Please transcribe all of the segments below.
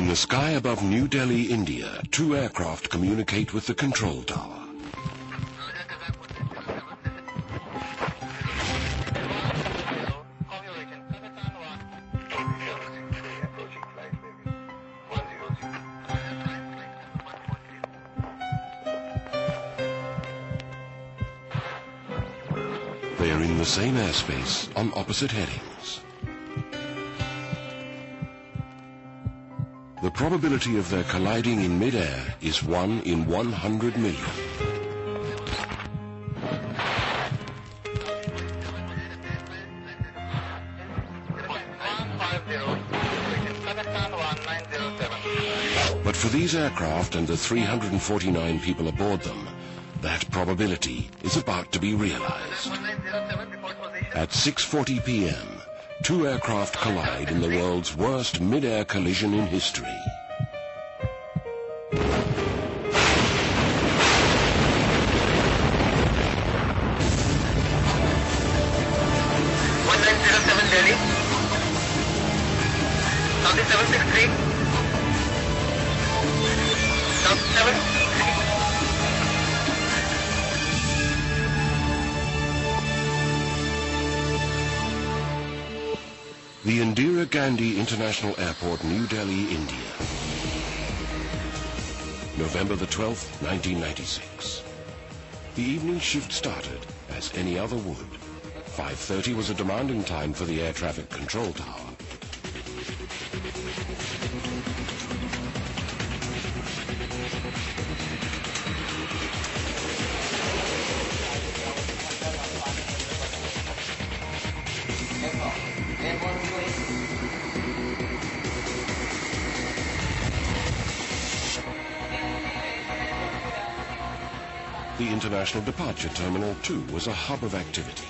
In the sky above New Delhi, India, two aircraft communicate with the control tower. They are in the same airspace on opposite headings. The probability of their colliding in mid-air is 1 in 100 million. But for these aircraft and the 349 people aboard them, that probability is about to be realized. At 6:40 p.m., two aircraft collide in the world's worst mid-air collision in history. Delhi. South 763. South 763. The Indira Gandhi International Airport, New Delhi, India. November the 12th, 1996. The evening shift started as any other would. 5:30 was a demanding time for the air traffic control tower. The International Departure Terminal, too, was a hub of activity.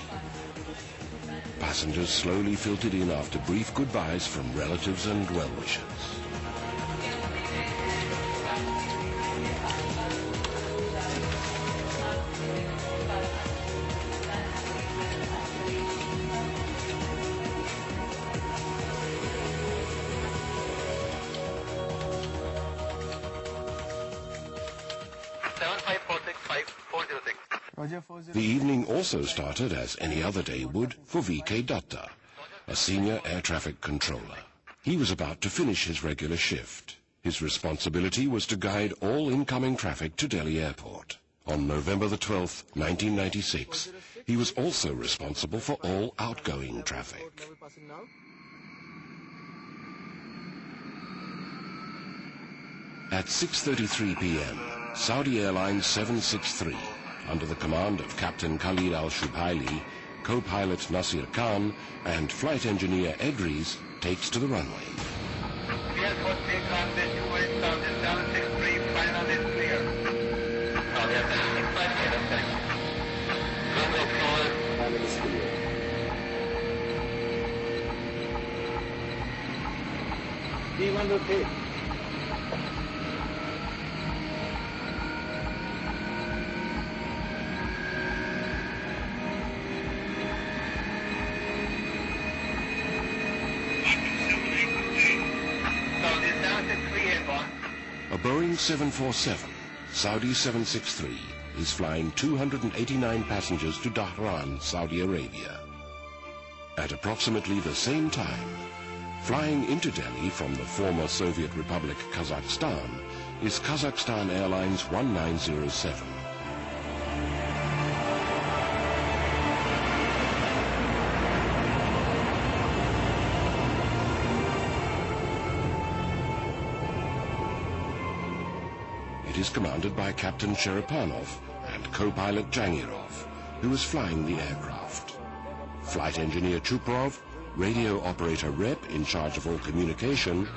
Passengers slowly filtered in after brief goodbyes from relatives and well-wishers. The evening also started, as any other day would, for V.K. Dutta, a senior air traffic controller. He was about to finish his regular shift. His responsibility was to guide all incoming traffic to Delhi Airport. On November the 12th, 1996, he was also responsible for all outgoing traffic. At 6:33 p.m., Saudi Airlines 763, under the command of Captain Khalid al-Shubhaili, co-pilot Nasir Khan, and flight engineer Edris, takes to the runway. A Boeing 747, Saudi 763, is flying 289 passengers to Dhahran, Saudi Arabia. At approximately the same time, flying into Delhi from the former Soviet Republic Kazakhstan is Kazakhstan Airlines 1907. It is commanded by Captain Sheripanov and co-pilot Jangirov, who was flying the aircraft. Flight engineer Chuprov, radio operator Rep in charge of all communication,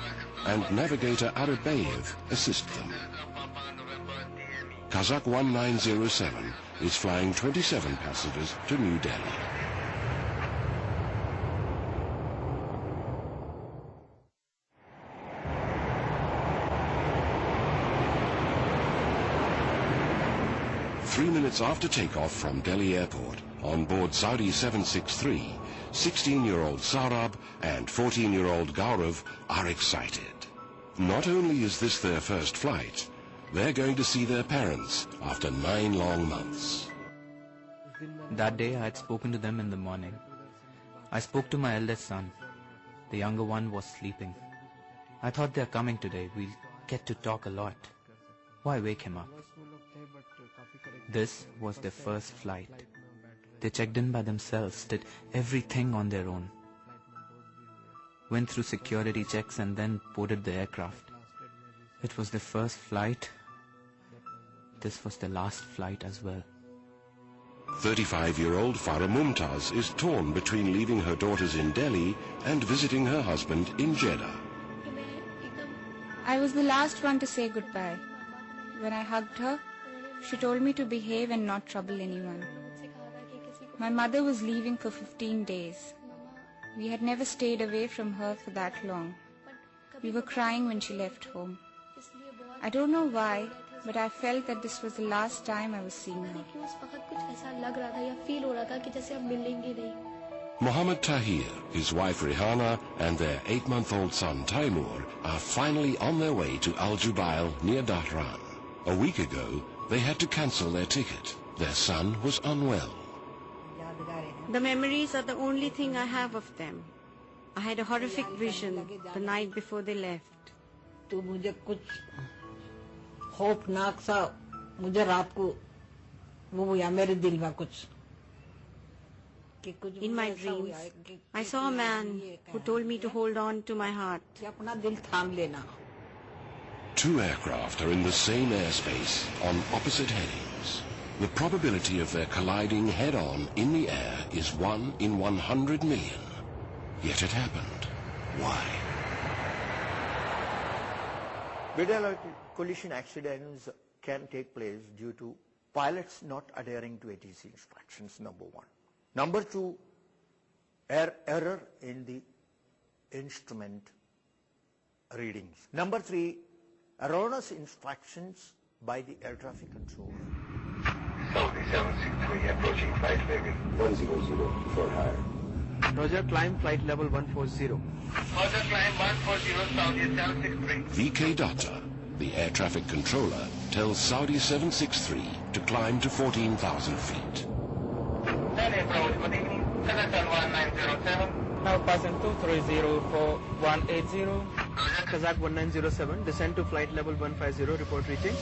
and navigator Arabayev assist them. Kazakh 1907 is flying 27 passengers to New Delhi. Three minutes after takeoff from Delhi Airport, on board Saudi 763, 16-year-old Sarab and 14-year-old Gaurav are excited. Not only is this their first flight, they're going to see their parents after 9 long months. That day I had spoken to them in the morning. I spoke to my eldest son. The younger one was sleeping. I thought they're coming today. We'll get to talk a lot. Why wake him up? This was their first flight. They checked in by themselves, did everything on their own. Went through security checks and then boarded the aircraft. It was their first flight. This was their last flight as well. 35-year-old Farah Mumtaz is torn between leaving her daughters in Delhi and visiting her husband in Jeddah. I was the last one to say goodbye. When I hugged her, she told me to behave and not trouble anyone. My mother was leaving for 15 days. We had never stayed away from her for that long. We were crying when she left home. I don't know why, but I felt that this was the last time I was seeing her. Mohammed Tahir, his wife Rihanna, and their 8-month-old son Taimur are finally on their way to Al Jubail near Dhahran. A week ago, they had to cancel their ticket. Their son was unwell. The memories are the only thing I have of them. I had a horrific vision the night before they left. In my dreams, I saw a man who told me to hold on to my heart. 2 aircraft are in the same airspace on opposite headings. The probability of their colliding head-on in the air is 1 in 100 million. Yet it happened. Why? Video collision accidents can take place due to pilots not adhering to ATC instructions, number 1. Number 2, error in the instrument readings. Number 3, erroneous instructions by the air traffic controller. Saudi 763 approaching flight level 100 for higher. Roger, climb flight level 140. Roger, climb 140 Saudi 763. VK Data, the air traffic controller, tells Saudi 763 to climb to 14,000 feet. Delhi approach, good evening. Kazakhstan 1907. Now passing 230 for 180. Kazakh 1907, descend to flight level 150, report reaching.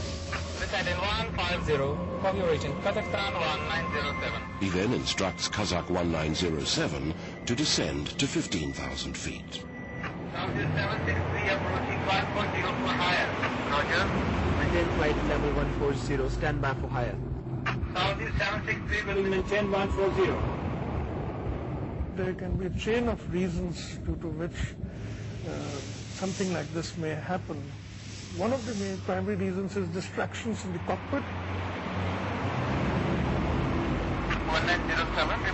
Descend in 150. Copy reaching Kazakhstan 1907. He then instructs Kazakh 1907 to descend to 15,000 feet. Saudi 763 approaching 140 for higher. Roger. Maintain flight level 140, stand by for higher. Saudi 763 will maintain 140. There can be a chain of reasons due to which something like this may happen. One of the main primary reasons is distractions in the cockpit. 1907.